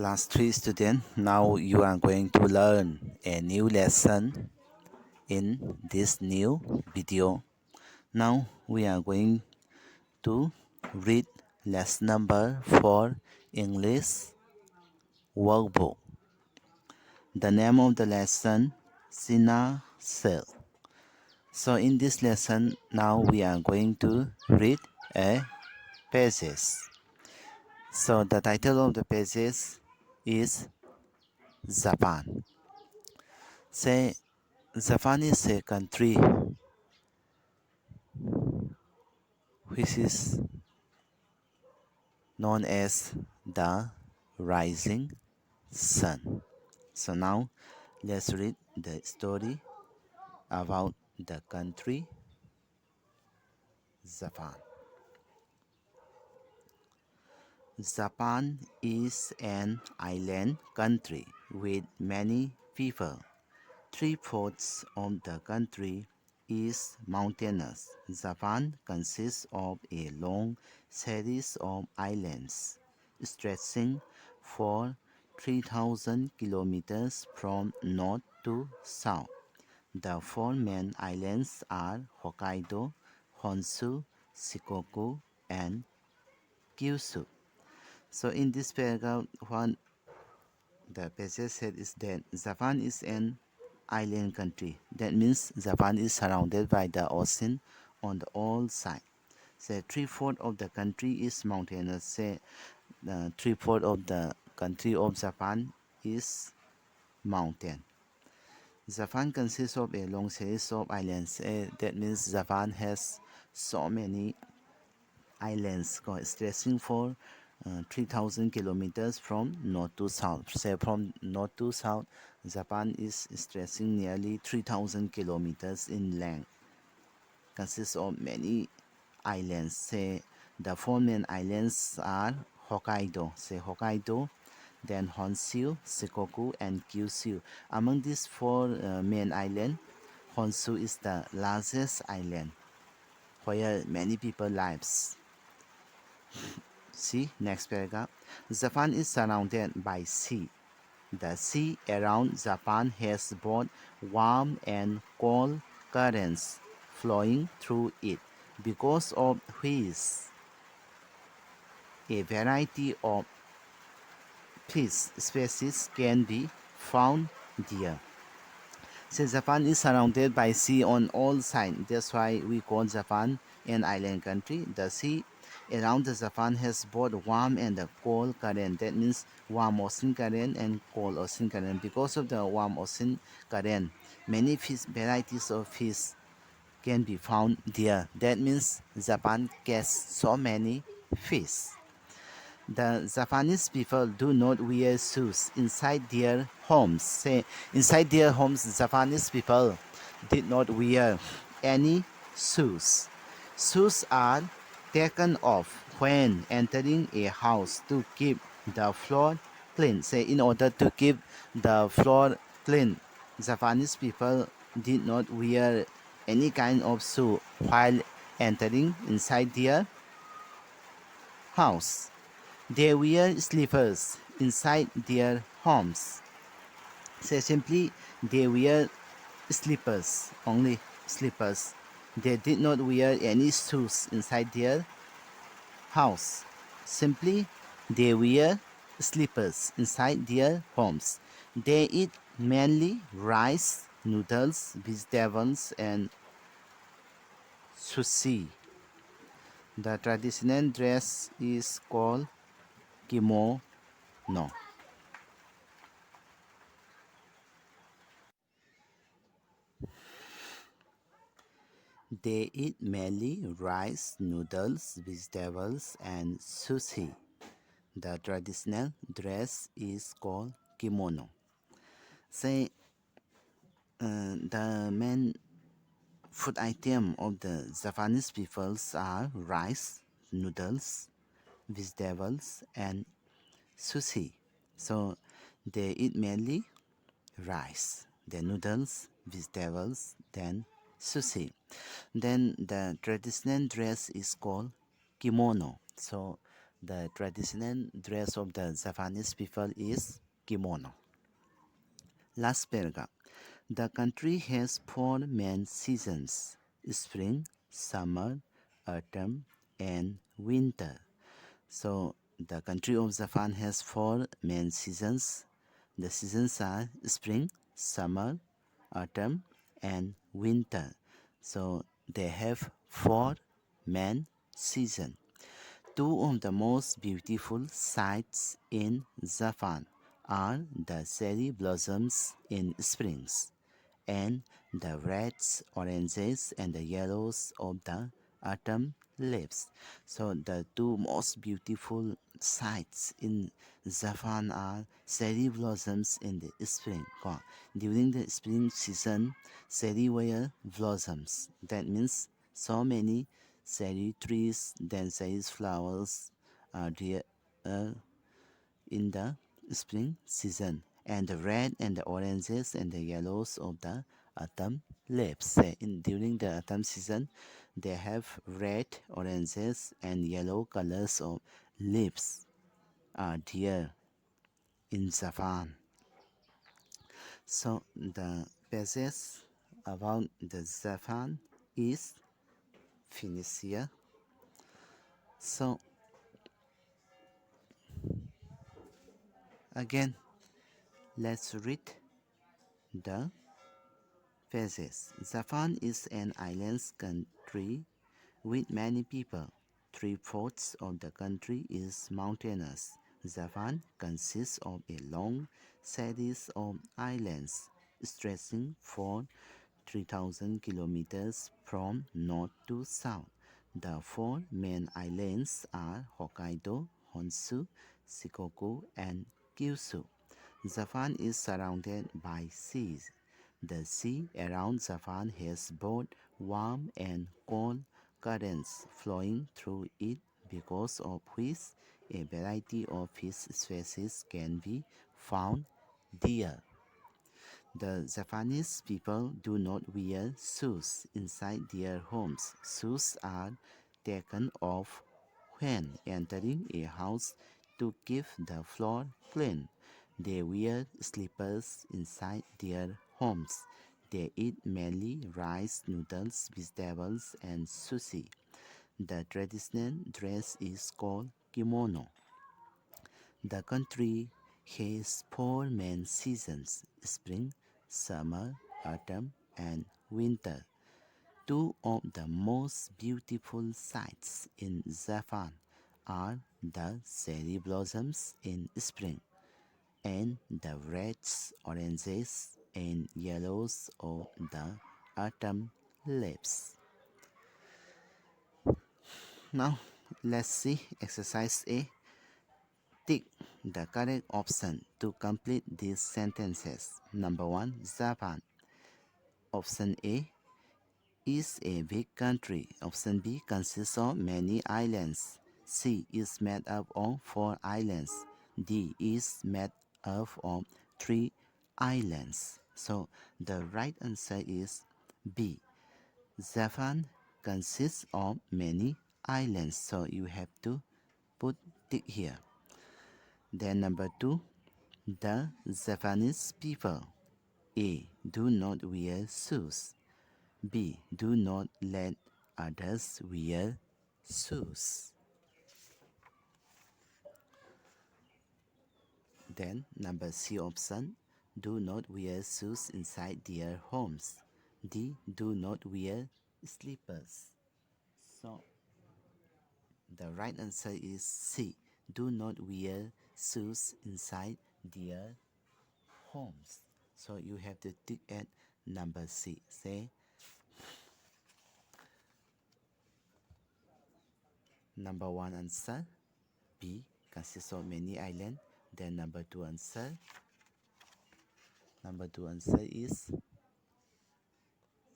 Class 3 student, now you are going to learn a new lesson in this new video. Now we are going to read lesson number 4 English workbook. The name of the lesson, Sina Cell. So in this lesson, now we are going to read a pages. So the title of the pages is Japan. Say Japan is a country which is known as the rising sun. So now let's read the story about the country Japan. Japan is an island country with many people. Three-fourths of the country is mountainous. Japan consists of a long series of islands stretching for 3,000 kilometers from north to south. The four main islands are Hokkaido, Honshu, Shikoku, and Kyushu. So in this paragraph, what the passage said is that Japan is an island country. That means Japan is surrounded by the ocean on the all sides. Say three-fourths of the country is mountainous. Say three-fourths of the country of Japan is mountain. Japan consists of a long series of islands. That means Japan has so many islands stretching for 3,000 kilometers from north to south. Say from north to south, Japan is stretching nearly 3,000 kilometers in length. Consists of many islands. Say the four main islands are Hokkaido. Say Hokkaido, then Honshu, Shikoku, and Kyushu. Among these four main islands, Honshu is the largest island where many people lives. See next paragraph. Japan is surrounded by sea. The sea around Japan has both warm and cold currents flowing through it, because of which a variety of fish species can be found there. Since Japan is surrounded by sea on all sides, that's why we call Japan an island country. The sea around the Japan has both warm and a cold current. That means warm ocean current and cold ocean current. Because of the warm ocean current, many fish varieties of fish can be found there. That means Japan gets so many fish. The Japanese people do not wear shoes inside their homes. Say, inside their homes, Japanese people did not wear any shoes. Shoes are taken off when entering a house to keep the floor clean. Say, in order to keep the floor clean, Japanese people did not wear any kind of shoe while entering inside their house. They wear slippers inside their homes. Say simply, they wear slippers, only slippers. They did not wear any shoes inside their house. Simply, they wear slippers inside their homes. They eat mainly rice, noodles, vegetables, and sushi. The traditional dress is called kimono. They eat mainly rice, noodles, vegetables, and sushi. The traditional dress is called kimono. Say, the main food item of the Japanese peoples are rice, noodles, vegetables, and sushi. So they eat mainly rice, then noodles, vegetables, then sushi. Then the traditional dress is called kimono. So The traditional dress of the Japanese people is kimono. Last paragraph. The country has four main seasons: spring, summer, autumn, and winter. So, the country of Japan has four main seasons. The seasons are spring, summer, autumn, and winter. So, they have four main seasons. Two of the most beautiful sights in Japan are the cherry blossoms in springs and the reds, oranges, and the yellows of the autumn leaves. So the two most beautiful sights in Japan are cherry blossoms in the spring. During the spring season, cherry will blossoms. That means so many cherry trees, then cherry flowers are there in the spring season, and the red and the oranges and the yellows of the autumn leaves. During the autumn season, they have red, oranges, and yellow colors of leaves are there in Japan. So the passage about the Japan is finished here. So again, let's read the phases. Japan is an island country with many people. Three-fourths of the country is mountainous. Japan consists of a long series of islands stretching for 3,000 kilometers from north to south. The four main islands are Hokkaido, Honshu, Shikoku, and Kyushu. Japan is surrounded by seas. The sea around Japan has both warm and cold currents flowing through it, because of which a variety of fish species can be found there. The Japanese people do not wear shoes inside their homes. Shoes are taken off when entering a house to keep the floor clean. They wear slippers inside their homes. They eat mainly rice, noodles, vegetables, and sushi. The traditional dress is called kimono. The country has four main seasons: spring, summer, autumn, and winter. Two of the most beautiful sights in Japan are the cherry blossoms in spring and the reds, oranges, and yellows of the autumn leaves. Now, let's see exercise A. Tick the correct option to complete these sentences. Number 1, Japan. Option A is a big country. Option B consists of many islands. C is made up of 4 islands. D is made up of 3 islands. So the right answer is B. Japan consists of many islands. So you have to put tick here. Then number 2, the Japanese people. A. Do not wear shoes. B. Do not let others wear shoes. Then number C option. Do not wear shoes inside their homes. D. Do not wear slippers. So the right answer is C. Do not wear shoes inside their homes. So you have to tick at number C. Say number 1 answer B consists of many islands. Then number 2 answer. Number 2 answer is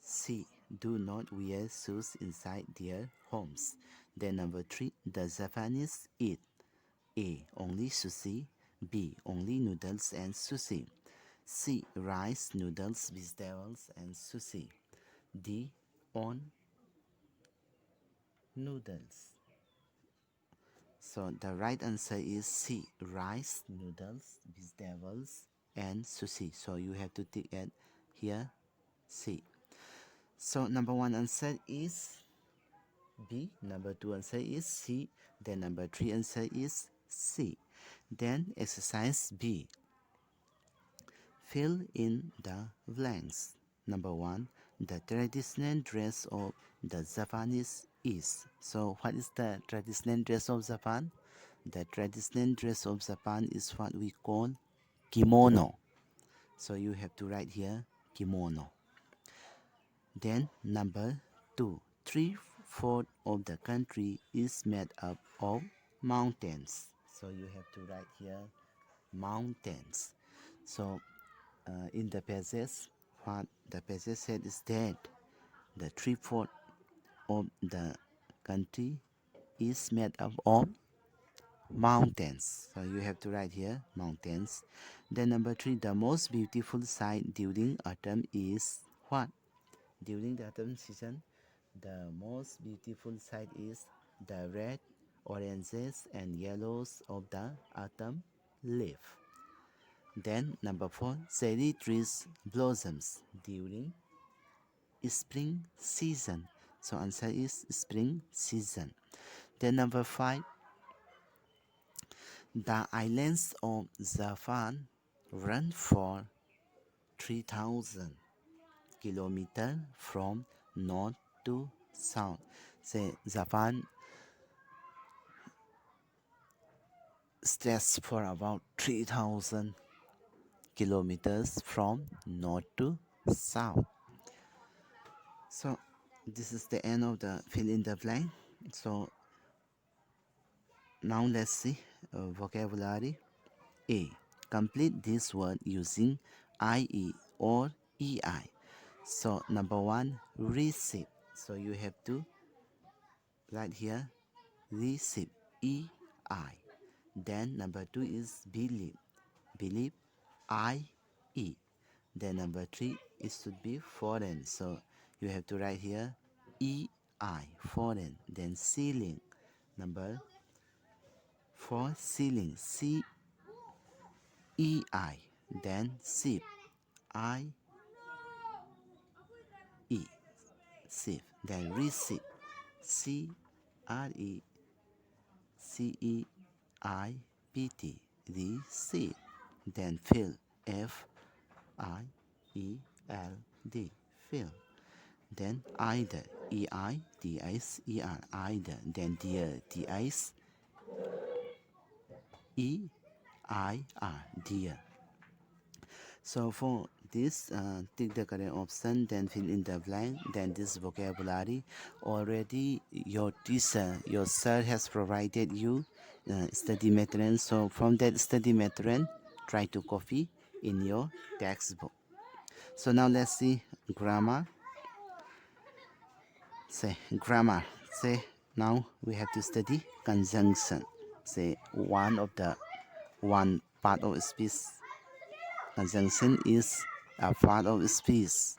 C. Do not wear shoes inside their homes. Then number 3, the Japanese eat A. Only sushi. B. Only noodles and sushi. C. Rice, noodles, vegetables, and sushi. D. On noodles. So the right answer is C. Rice, noodles, vegetables, and sushi. So you have to tick it here C. So number one answer is B. Number two answer is C. Then number three answer is C. Then exercise B. Fill in the blanks. Number one, the traditional dress of the Japanese is. So what is the traditional dress of Japan? The traditional dress of Japan is what we call kimono. So you have to write here kimono. Then number two, three-fourths of the country is made up of mountains. So you have to write here mountains. So in the passage, what the passage said is that the three-fourths of the country is made up of mountains. So you have to write here mountains. Then number three, the most beautiful sight during autumn is what? During the autumn season, the most beautiful sight is the red, oranges, and yellows of the autumn leaf. Then number four, cherry trees blossoms during spring season. So answer is spring season. Then number five, the islands of Japan run for 3,000 kilometers from north to south. Say Japan stretches for about 3,000 kilometers from north to south. So this is the end of the fill in the blank. So now let's see vocabulary. A. Complete this word using IE or EI. So number one, receive. So you have to write here receive, EI. Then number two is believe. Believe, IE. Then number three, it should be foreign. So you have to write here EI, foreign. Then ceiling. Number four, ceiling, CEI. Then ship, IE, ship. Then receive, CRECEIPT, receive. Then fill, FIELD, fill. Then either, EIDSER, either. Then dear, DSEIR, dear. So for this, tick the correct option, then fill in the blank, then this vocabulary. Already your teacher, your sir has provided you study material. So from that study material, try to copy in your textbook. So now let's see grammar. Say grammar. Say now we have to study conjunction. Say one part of speech. Conjunction is a part of speech.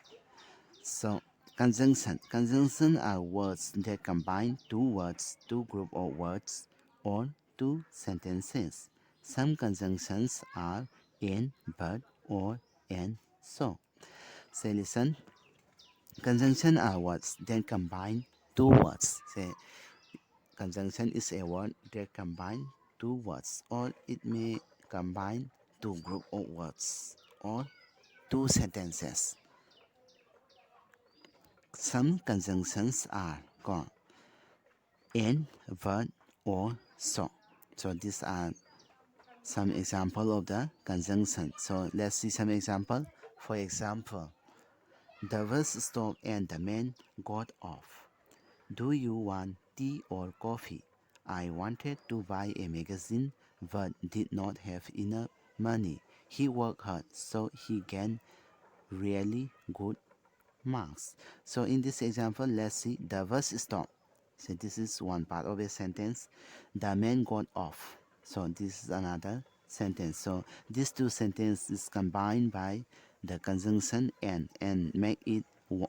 So conjunction are words that combine two words, two group of words, or two sentences. Some conjunctions are and, but, or, and, so. Say listen. Conjunction are words that combine two words. Say conjunction is a word that combine two words, or it may combine two group of words or two sentences. Some conjunctions are called and, but, or, so. So these are some example of the conjunction. So let's see some example. For example, the bus stopped and the man got off. Do you want tea or coffee? I wanted to buy a magazine but did not have enough money. He worked hard so he gained really good marks. So in this example, let's see the bus stopped. So this is one part of a sentence. The man got off. So this is another sentence. So these two sentences combined by the conjunction and make it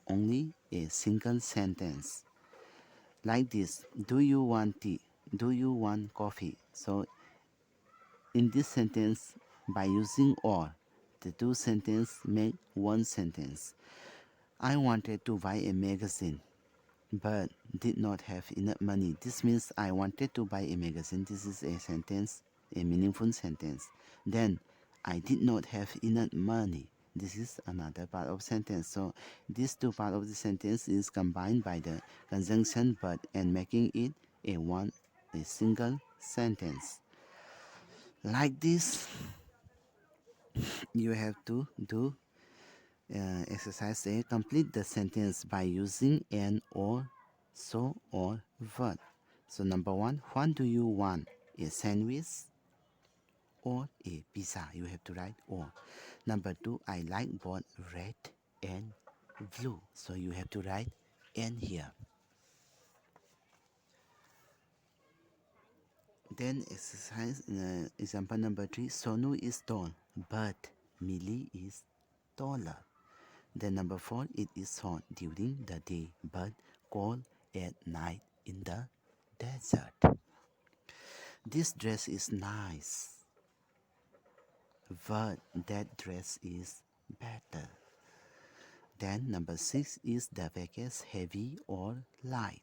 only a single sentence. Like this, do you want tea? do you want coffee? So in this sentence, by using or, the two sentences make one sentence. I wanted to buy a magazine but did not have enough money. This means I wanted to buy a magazine. This is a sentence, a meaningful sentence. Then I did not have enough money. This is another part of sentence. So these two part of the sentence is combined by the conjunction but and making it a single sentence. Like this, you have to do exercise A. Complete the sentence by using an or, so, or verb. So number one, what do you want? A sandwich or a pizza? You have to write or. Number two, I like both red and blue. So you have to write and here. Then exercise example number three, Sonu is tall, but Millie is taller. Then number four, it is hot during the day but cold at night in the desert. This dress is nice, but that dress is better. Then number six, is the package heavy or light?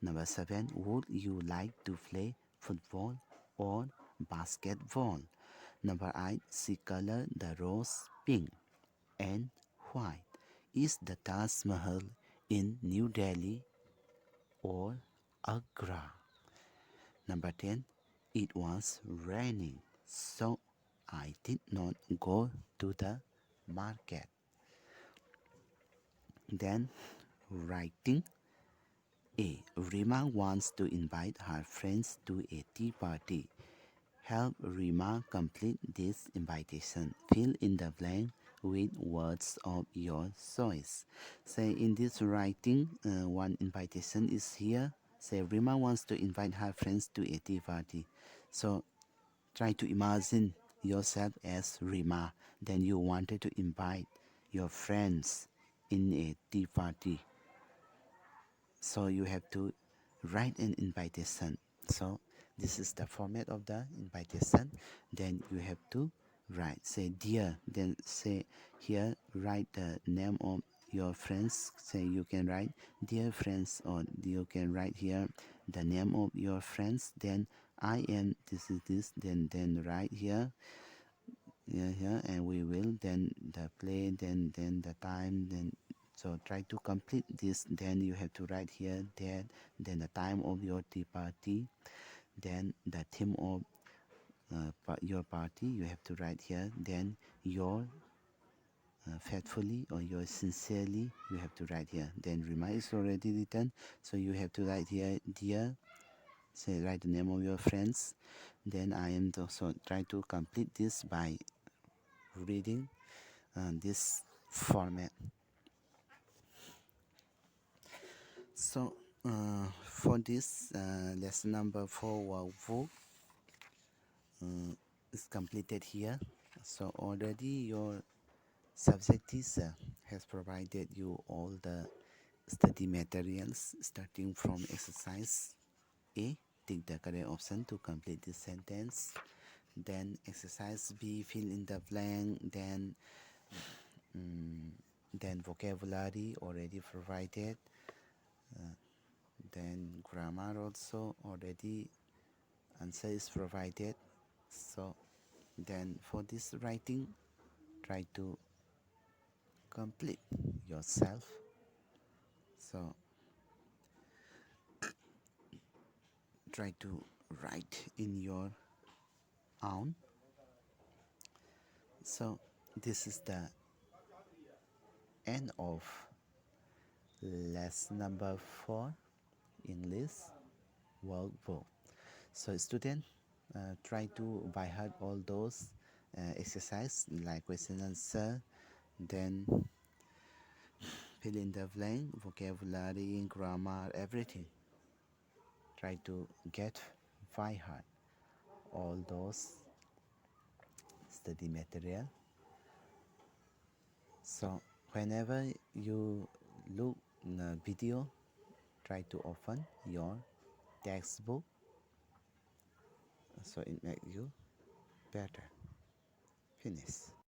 Number seven, would you like to play football or basketball? Number eight, she colored the rose pink and white. Is the Taj Mahal in New Delhi or Agra? Number 10, it was raining, so I did not go to the market. Then, writing A. Rima wants to invite her friends to a tea party. Help Rima complete this invitation. Fill in the blank with words of your choice. Say in this writing, one invitation is here. Say Rima wants to invite her friends to a tea party. So try to imagine yourself as Rima. Then you wanted to invite your friends in a tea party. So you have to write an invitation. So this is the format of the invitation. Then you have to write, say dear, then say here, write the name of your friends. Say you can write dear friends, or you can write here the name of your friends. Then I am this is this, then write here, yeah, and we will, then the play, then the time, then so try to complete this. Then you have to write here that, then the time of your tea party, then the theme of your party you have to write here, then your faithfully or your sincerely you have to write here. Then Rima is already written, so you have to write here dear, say write the name of your friends. Then I am also try to complete this by reading this format. So for this lesson number 4 workbook is completed here. So already your subject teacher has provided you all the study materials starting from exercise A. Tick the correct option to complete this sentence. Then exercise B, fill in the blank. Then vocabulary already provided. Then grammar also already answer is provided. So then for this writing, try to complete yourself. So try to write in your own. So this is the end of lesson number 4 English workbook. So student, try to by heart all those exercise like question answer, then fill in the blank, vocabulary, grammar, everything. Try to get by heart all those study material. So whenever you look in a video, try to open your textbook so it makes you better. Finish.